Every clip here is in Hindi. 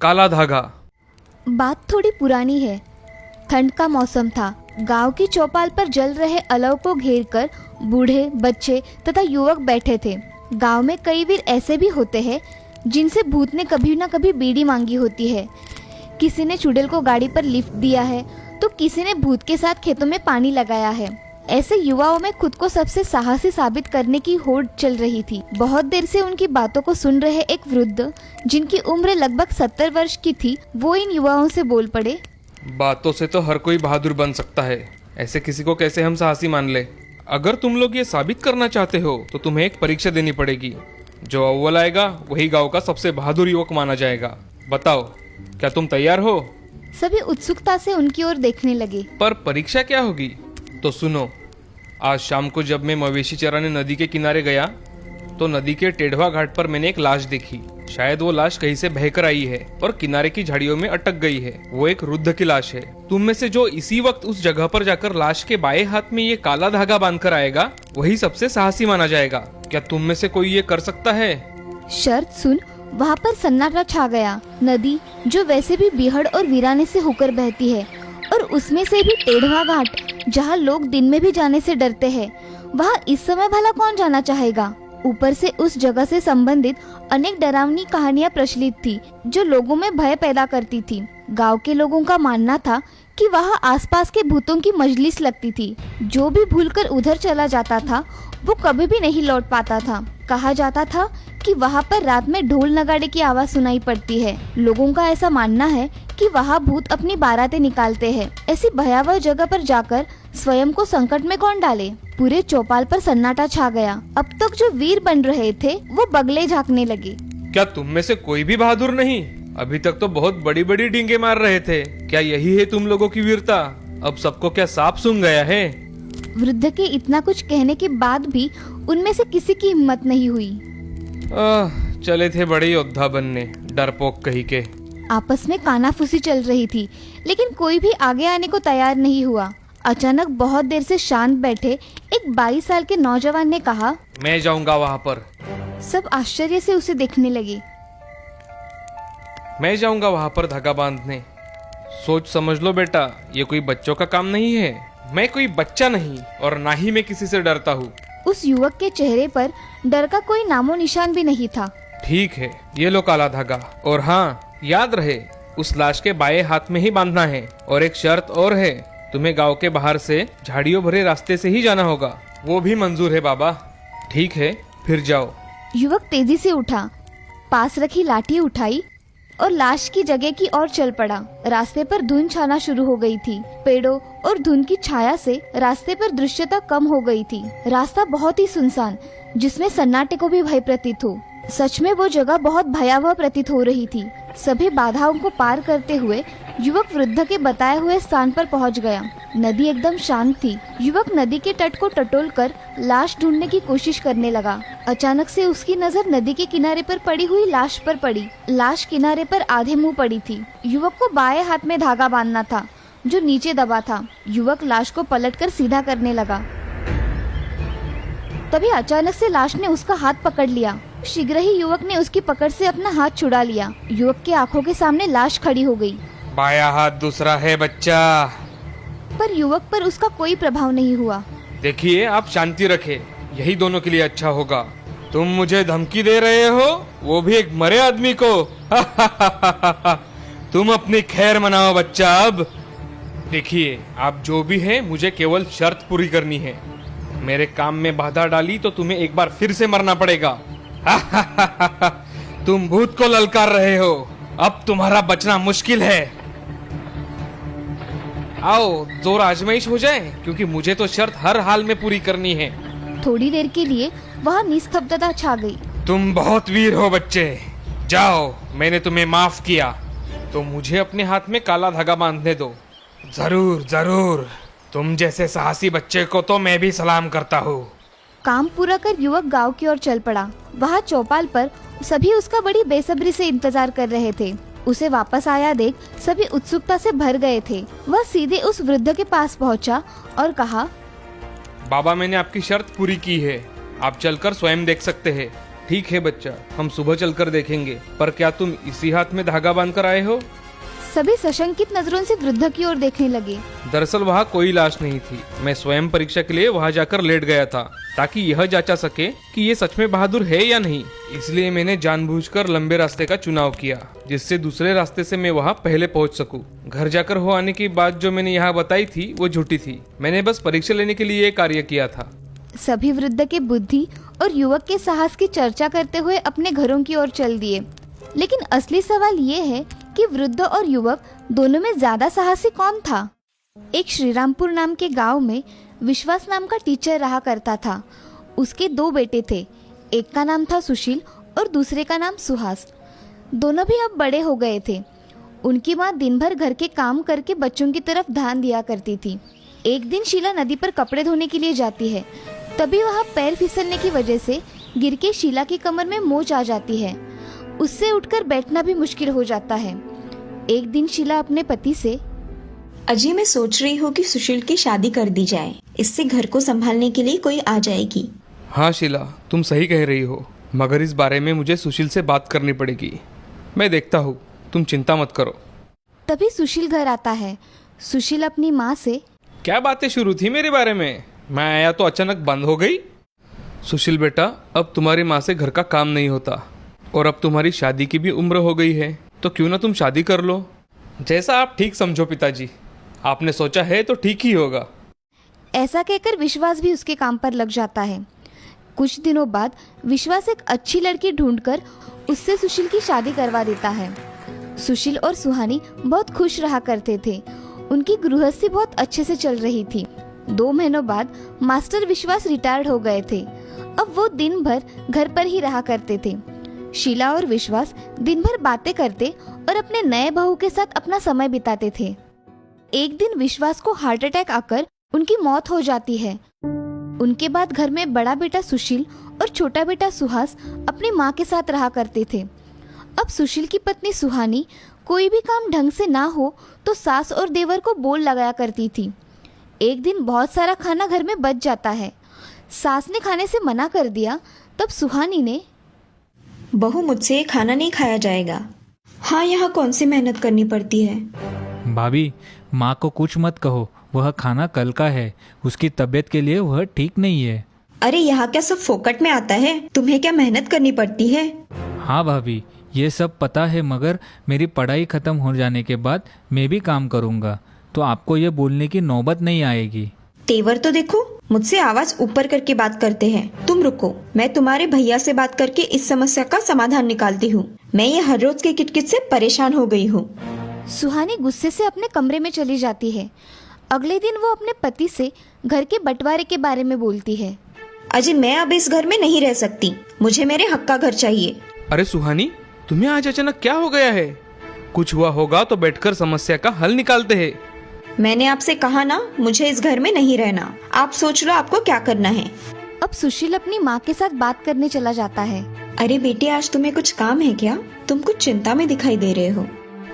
काला धागा। बात थोड़ी पुरानी है। ठंड का मौसम था। गांव की चौपाल पर जल रहे अलाव को घेरकर बूढ़े, बच्चे तथा युवक बैठे थे। गांव में कई वीर ऐसे भी होते हैं जिनसे भूत ने कभी न कभी बीड़ी मांगी होती है। किसी ने चुड़ैल को गाड़ी पर लिफ्ट दिया है तो किसी ने भूत के साथ खेतों में पानी लगाया है। ऐसे युवाओं में खुद को सबसे साहसी साबित करने की होड़ चल रही थी। बहुत देर से उनकी बातों को सुन रहे एक वृद्ध, जिनकी उम्र लगभग 70 वर्ष की थी, वो इन युवाओं से बोल पड़े। बातों से तो हर कोई बहादुर बन सकता है, ऐसे किसी को कैसे हम साहसी मान ले। अगर तुम लोग ये साबित करना चाहते हो तो तुम्हें एक परीक्षा देनी पड़ेगी। जो अव्वल आएगा वही गांव का सबसे बहादुर युवक माना जाएगा। बताओ, क्या तुम तैयार हो? सभी उत्सुकता से उनकी ओर देखने लगे। पर परीक्षा क्या होगी? तो सुनो, आज शाम को जब मैं मवेशी चराने नदी के किनारे गया तो नदी के टेढ़वा घाट पर मैंने एक लाश देखी। शायद वो लाश कहीं से बहकर आई है और किनारे की झाड़ियों में अटक गई है। वो एक वृद्ध की लाश है। तुम में से जो इसी वक्त उस जगह पर जाकर लाश के बाएं हाथ में ये काला धागा बांधकर आएगा वही सबसे साहसी माना जाएगा। क्या तुम में से कोई ये कर सकता है? शर्त सुन, वहाँ पर सन्नाटा छा गया। नदी, जो वैसे भी बीहड़ और वीराने से होकर बहती है, और उसमें से भी टेढ़वा घाट जहाँ लोग दिन में भी जाने से डरते हैं, वहाँ इस समय भला कौन जाना चाहेगा? ऊपर से उस जगह से संबंधित अनेक डरावनी कहानियां प्रचलित थी जो लोगों में भय पैदा करती थी। गांव के लोगों का मानना था कि वहाँ आसपास के भूतों की मजलिस लगती थी। जो भी भूलकर उधर चला जाता था वो कभी भी नहीं लौट पाता था। कहा जाता था कि वहाँ पर रात में ढोल नगाड़े की आवाज सुनाई पड़ती है। लोगों का ऐसा मानना है कि वहाँ भूत अपनी बारातें निकालते हैं। ऐसी भयावह जगह पर जाकर स्वयं को संकट में कौन डाले? पूरे चौपाल पर सन्नाटा छा गया। अब तक जो वीर बन रहे थे वो बगले झांकने लगे। क्या तुम में से कोई भी बहादुर नहीं? अभी तक तो बहुत बड़ी बड़ी डींगे मार रहे थे। क्या यही है तुम लोगों की वीरता? अब सबको क्या सांप सूंघ गया है? वृद्ध के इतना कुछ कहने के बाद भी उनमें से किसी की हिम्मत नहीं हुई। चले थे बड़े योद्धा बनने, डरपोक कहीं के। आपस में कानाफूसी चल रही थी, लेकिन कोई भी आगे आने को तैयार नहीं हुआ। अचानक बहुत देर से शांत बैठे एक 22 साल के नौजवान ने कहा, मैं जाऊंगा वहाँ पर। सब आश्चर्य से उसे देखने लगे। मैं जाऊंगा वहाँ पर धागा बांधने। सोच समझ लो बेटा, ये कोई बच्चों का काम नहीं है। मैं कोई बच्चा नहीं और ना ही मैं किसी से डरता हूँ। उस युवक के चेहरे पर डर का कोई नामो निशान भी नहीं था। ठीक है, ये लो काला धागा। और हाँ, याद रहे, उस लाश के बाएं हाथ में ही बांधना है। और एक शर्त और है, तुम्हें गांव के बाहर से झाड़ियों भरे रास्ते से ही जाना होगा। वो भी मंजूर है बाबा? ठीक है, फिर जाओ। युवक तेजी से उठा, पास रखी लाठी उठाई और लाश की जगह की ओर चल पड़ा। रास्ते पर धुंध छाना शुरू हो गई थी। पेड़ों और धुंध की छाया से रास्ते पर दृश्यता कम हो गई थी। रास्ता बहुत ही सुनसान, जिसमें सन्नाटे को भी भय प्रतीत हो। सच में वो जगह बहुत भयावह प्रतीत हो रही थी। सभी बाधाओं को पार करते हुए युवक वृद्ध के बताए हुए स्थान पर पहुंच गया। नदी एकदम शांत थी। युवक नदी के तट को टटोलकर लाश ढूंढने की कोशिश करने लगा। अचानक से उसकी नजर नदी के किनारे पर पड़ी हुई लाश पर पड़ी। लाश किनारे पर आधे मुंह पड़ी थी। युवक को बाएं हाथ में धागा बांधना था जो नीचे दबा था। युवक लाश को पलटकर सीधा करने लगा। तभी अचानक से लाश ने उसका हाथ पकड़ लिया। शीघ्र ही युवक ने उसकी पकड़ से अपना हाथ छुड़ा लिया। युवक की आंखों के सामने लाश खड़ी हो गई। बाया हाथ दूसरा है बच्चा। पर युवक पर उसका कोई प्रभाव नहीं हुआ। देखिए, आप शांति रखें, यही दोनों के लिए अच्छा होगा। तुम मुझे धमकी दे रहे हो, वो भी एक मरे आदमी को। तुम अपनी खैर मनाओ बच्चा। अब देखिए, आप जो भी हैं, मुझे केवल शर्त पूरी करनी है। मेरे काम में बाधा डाली तो तुम्हें एक बार फिर से मरना पड़ेगा। तुम भूत को ललकार रहे हो, अब तुम्हारा बचना मुश्किल है। आओ, जोर आजमाइश हो जाए, क्योंकि मुझे तो शर्त हर हाल में पूरी करनी है। थोड़ी देर के लिए वहाँ निस्तब्धता छा गई। तुम बहुत वीर हो बच्चे। जाओ, मैंने तुम्हें माफ किया, तो मुझे अपने हाथ में काला धागा बांधने दो। जरूर जरूर, तुम जैसे साहसी बच्चे को तो मैं भी सलाम करता हूँ। काम पूरा कर युवक गांव की ओर चल पड़ा। वहाँ चौपाल पर सभी उसका बड़ी बेसब्री से इंतजार कर रहे थे। उसे वापस आया देख सभी उत्सुकता से भर गए थे। वह सीधे उस वृद्ध के पास पहुंचा और कहा, बाबा, मैंने आपकी शर्त पूरी की है। आप चलकर स्वयं देख सकते हैं। ठीक है बच्चा, हम सुबह चलकर देखेंगे। पर क्या तुम इसी हाथ में धागा बांधकर आए हो? सभी सशंकित नजरों से वृद्ध की ओर देखने लगे। दरअसल वहाँ कोई लाश नहीं थी। मैं स्वयं परीक्षा के लिए वहाँ जाकर लेट गया था ताकि यह जांचा सके कि ये सच में बहादुर है या नहीं। इसलिए मैंने जानबूझकर लंबे रास्ते का चुनाव किया, जिससे दूसरे रास्ते से मैं वहाँ पहले पहुँच सकूँ। घर जाकर हो आने की बात जो मैंने यहाँ बताई थी वो झूठी थी। मैंने बस परीक्षा लेने के लिए ये कार्य किया था। सभी वृद्ध के बुद्धि और युवक के साहस की चर्चा करते हुए अपने घरों की ओर चल दिए। लेकिन असली सवाल ये है कि वृद्ध और युवक दोनों में ज्यादा साहसी कौन था। एक श्रीरामपुर नाम के गांव में विश्वास नाम का टीचर रहा करता था। उसके 2 बेटे थे, एक का नाम था सुशील और दूसरे का नाम सुहास। दोनों भी अब बड़े हो गए थे। उनकी माँ दिन भर घर के काम करके बच्चों की तरफ ध्यान दिया करती थी। एक दिन शीला नदी पर कपड़े धोने के लिए जाती है। तभी वह पैर फिसलने की वजह से गिर के शीला की कमर में मोच आ जाती है। उससे उठकर बैठना भी मुश्किल हो जाता है। एक दिन शीला अपने पति से, अजय मैं सोच रही हूँ कि सुशील की शादी कर दी जाए, इससे घर को संभालने के लिए कोई आ जाएगी। हाँ शीला, तुम सही कह रही हो, मगर इस बारे में मुझे सुशील से बात करनी पड़ेगी। मैं देखता हूँ, तुम चिंता मत करो। तभी सुशील घर आता है। सुशील अपनी माँ से, क्या बातें शुरू थी मेरे बारे में? मैं आया तो अचानक बंद हो गई। सुशील बेटा, अब तुम्हारी माँ से घर का काम नहीं होता और अब तुम्हारी शादी की भी उम्र हो गई है, तो क्यों ना तुम शादी कर लो। जैसा आप ठीक समझो पिताजी, आपने सोचा है तो ठीक ही होगा। ऐसा कहकर विश्वास भी उसके काम पर लग जाता है। कुछ दिनों बाद विश्वास एक अच्छी लड़की ढूंढकर उससे सुशील की शादी करवा देता है। सुशील और सुहानी बहुत खुश रहा करते थे। उनकी गृहस्थी बहुत अच्छे से चल रही थी। 2 महीनों बाद मास्टर विश्वास रिटायर्ड हो गए थे। अब वो दिन भर घर पर ही रहा करते थे। शीला और विश्वास दिन भर बातें करते और अपने नए बहू के साथ अपना समय बिताते थे। एक दिन विश्वास को हार्ट अटैक आकर उनकी मौत हो जाती है। उनके बाद घर में बड़ा बेटा सुशील और छोटा बेटा सुहास अपनी माँ के साथ रहा करते थे। अब सुशील की पत्नी सुहानी कोई भी काम ढंग से ना हो तो सास और देवर को बोल लगाया करती थी। एक दिन बहुत सारा खाना घर में बच जाता है। सास ने खाने से मना कर दिया। तब सुहानी ने, बहू मुझसे ये खाना नहीं खाया जाएगा। हाँ, यहाँ कौन सी मेहनत करनी पड़ती है। भाभी, माँ को कुछ मत कहो, वह खाना कल का है, उसकी तबीयत के लिए वह ठीक नहीं है। अरे यहाँ क्या सब फोकट में आता है? तुम्हें क्या मेहनत करनी पड़ती है? हाँ भाभी, ये सब पता है, मगर मेरी पढ़ाई खत्म हो जाने के बाद मैं भी काम करूँगा, तो आपको ये बोलने की नौबत नहीं आएगी। तेवर तो देखो, मुझसे आवाज ऊपर करके बात करते हैं। तुम रुको, मैं तुम्हारे भैया से बात करके इस समस्या का समाधान निकालती हूँ। मैं ये हर रोज के किटकिट से परेशान हो गई हूँ। सुहानी गुस्से से अपने कमरे में चली जाती है। अगले दिन वो अपने पति से घर के बंटवारे के बारे में बोलती है। अजय, मैं अब इस घर में नहीं रह सकती, मुझे मेरे हक का घर चाहिए। अरे सुहानी, तुम्हें आज अचानक क्या हो गया है? कुछ हुआ होगा तो बैठकर समस्या का हल निकालते हैं। मैंने आपसे कहा ना, मुझे इस घर में नहीं रहना। आप सोच लो आपको क्या करना है। अब सुशील अपनी माँ के साथ बात करने चला जाता है। अरे बेटे, आज तुम्हें कुछ काम है क्या? तुम कुछ चिंता में दिखाई दे रहे हो।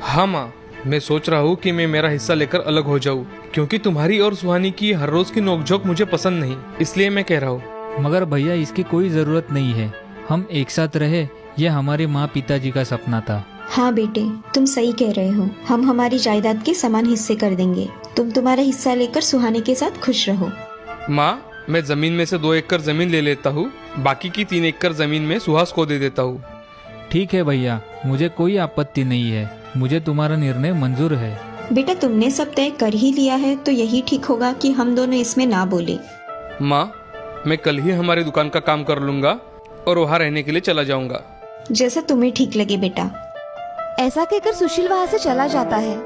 हाँ माँ, मैं सोच रहा हूँ कि मैं मेरा हिस्सा लेकर अलग हो जाऊँ, क्योंकि तुम्हारी और सुहानी की हर रोज की नोकझोंक मुझे पसंद नहीं, इसलिए मैं कह रहा हूँ। मगर भैया, इसकी कोई ज़रूरत नहीं है, हम एक साथ रहे, ये हमारे माँ पिताजी का सपना था। हाँ बेटे, तुम सही कह रहे हो। हम हमारी जायदाद के समान हिस्से कर देंगे। तुम तुम्हारा हिस्सा लेकर सुहानी के साथ खुश रहो। माँ, मैं जमीन में से 2 एकड़ जमीन ले लेता हूँ, बाकी की 3 एकड़ जमीन में सुहास को दे देता हूँ। ठीक है भैया, मुझे कोई आपत्ति नहीं है, मुझे तुम्हारा निर्णय मंजूर है। बेटा, तुमने सब तय कर ही लिया है तो यही ठीक होगा कि हम दोनों इसमें ना बोले। माँ, मैं कल ही हमारी दुकान का काम कर लूंगा और वहाँ रहने के लिए चला जाऊंगा। जैसा तुम्हें ठीक लगे बेटा। ऐसा कहकर सुशील वहाँ से चला जाता है।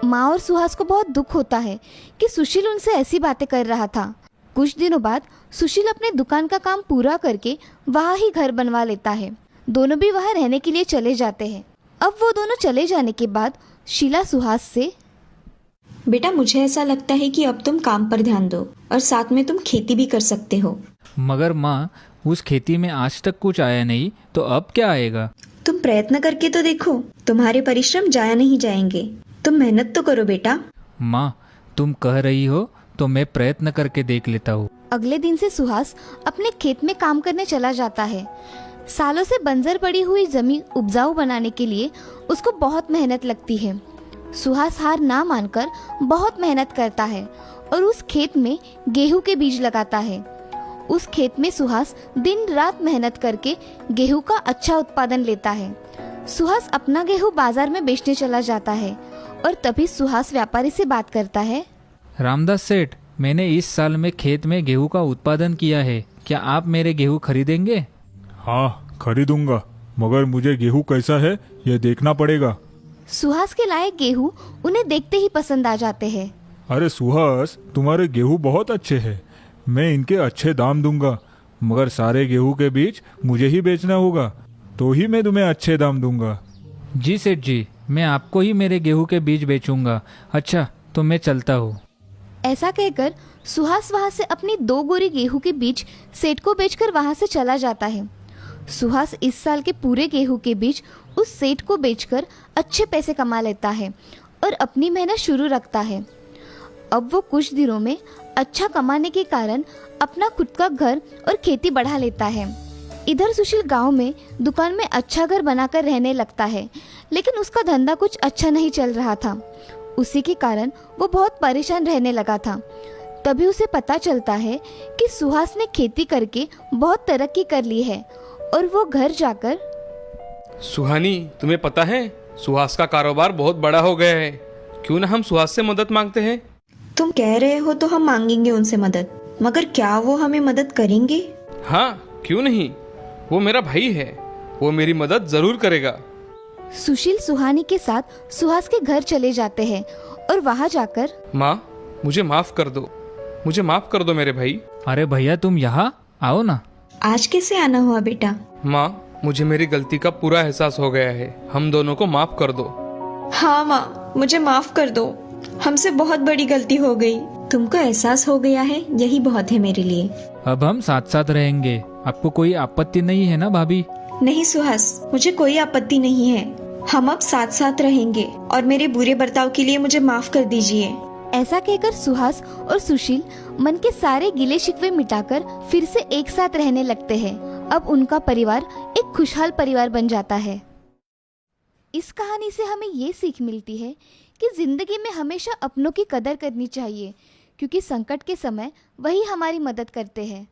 माँ और सुहास को बहुत दुख होता है कि सुशील उनसे ऐसी बातें कर रहा था। कुछ दिनों बाद सुशील अपने दुकान का काम पूरा करके वहाँ ही घर बनवा लेता है। दोनों भी वहाँ रहने के लिए चले जाते हैं। अब वो दोनों चले जाने के बाद शीला सुहास से, बेटा, मुझे ऐसा लगता है कि अब तुम काम पर ध्यान दो और साथ में तुम खेती भी कर सकते हो। मगर माँ, उस खेती में आज तक कुछ आया नहीं, तो अब क्या आएगा? तुम प्रयत्न करके तो देखो, तुम्हारे परिश्रम जाया नहीं जाएंगे। तुम मेहनत तो करो बेटा। माँ, तुम कह रही हो तो मैं प्रयत्न करके देख लेता हूँ। अगले दिन से सुहास अपने खेत में काम करने चला जाता है। सालों से बंजर पड़ी हुई जमीन उपजाऊ बनाने के लिए उसको बहुत मेहनत लगती है। सुहास हार ना मानकर बहुत मेहनत करता है और उस खेत में गेहूं के बीज लगाता है। उस खेत में सुहास दिन रात मेहनत करके गेहूं का अच्छा उत्पादन लेता है। सुहास अपना गेहूं बाजार में बेचने चला जाता है और तभी सुहास व्यापारी से बात करता है। रामदास सेठ, मैंने इस साल में खेत में गेहूं का उत्पादन किया है, क्या आप मेरे गेहूं खरीदेंगे? हाँ, खरीदूंगा, मगर मुझे गेहूं कैसा है ये देखना पड़ेगा। सुहास के लाए गेहूं उन्हें देखते ही पसंद आ जाते हैं। अरे सुहास, तुम्हारे गेहूं बहुत अच्छे हैं, मैं इनके अच्छे दाम दूंगा, मगर सारे गेहूं के बीज मुझे ही बेचना होगा, तो ही मैं तुम्हें अच्छे दाम दूंगा। जी सेठ जी, मैं आपको ही मेरे गेहूं के बीज बेचूंगा। अच्छा, तो मैं चलता हूँ। ऐसा कहकर सुहास वहां से अपनी 2 बोरी गेहूं के बीज सेठ को बेचकर वहां से चला जाता है। सुहास इस साल के पूरे गेहूं के बीज उस सेठ को बेचकर अच्छे पैसे कमा लेता है और अपनी मेहनत शुरू रखता है। अब वो कुछ दिनों में अच्छा कमाने के कारण अपना खुद का घर और खेती बढ़ा लेता है। इधर सुशील गांव में दुकान में अच्छा घर बनाकर रहने लगता है, लेकिन उसका धंधा कुछ अच्छा नहीं चल रहा था। उसी के कारण वो बहुत परेशान रहने लगा था। तभी उसे पता चलता है कि सुहास ने खेती करके बहुत तरक्की कर ली है और वो घर जाकर, सुहानी, तुम्हें पता है सुहास का कारोबार बहुत बड़ा हो गया है, क्यों ना हम सुहास से मदद मांगते हैं? तुम कह रहे हो तो हम मांगेंगे उनसे मदद, मगर क्या वो हमें मदद करेंगे? हाँ, क्यों नहीं, वो मेरा भाई है, वो मेरी मदद जरूर करेगा। सुशील सुहानी के साथ सुहास के घर चले जाते हैं और वहां जाकर, माँ, मुझे माफ कर दो, मुझे माफ कर दो मेरे भाई। अरे भैया, तुम यहाँ आओ ना। आज कैसे आना हुआ बेटा? माँ, मुझे मेरी गलती का पूरा एहसास हो गया है, हम दोनों को माफ कर दो। हाँ माँ, मुझे माफ कर दो, हमसे बहुत बड़ी गलती हो गई। तुमको एहसास हो गया है, यही बहुत है मेरे लिए। अब हम साथ साथ रहेंगे, आपको कोई आपत्ति नहीं है ना भाभी? नहीं सुहास, मुझे कोई आपत्ति नहीं है, हम अब साथ साथ रहेंगे और मेरे बुरे बर्ताव के लिए मुझे माफ कर दीजिए। ऐसा कहकर सुहास और सुशील मन के सारे गिले शिकवे मिटाकर फिर से एक साथ रहने लगते हैं। अब उनका परिवार एक खुशहाल परिवार बन जाता है। इस कहानी से हमें ये सीख मिलती है कि जिंदगी में हमेशा अपनों की कदर करनी चाहिए, क्योंकि संकट के समय वही हमारी मदद करते हैं।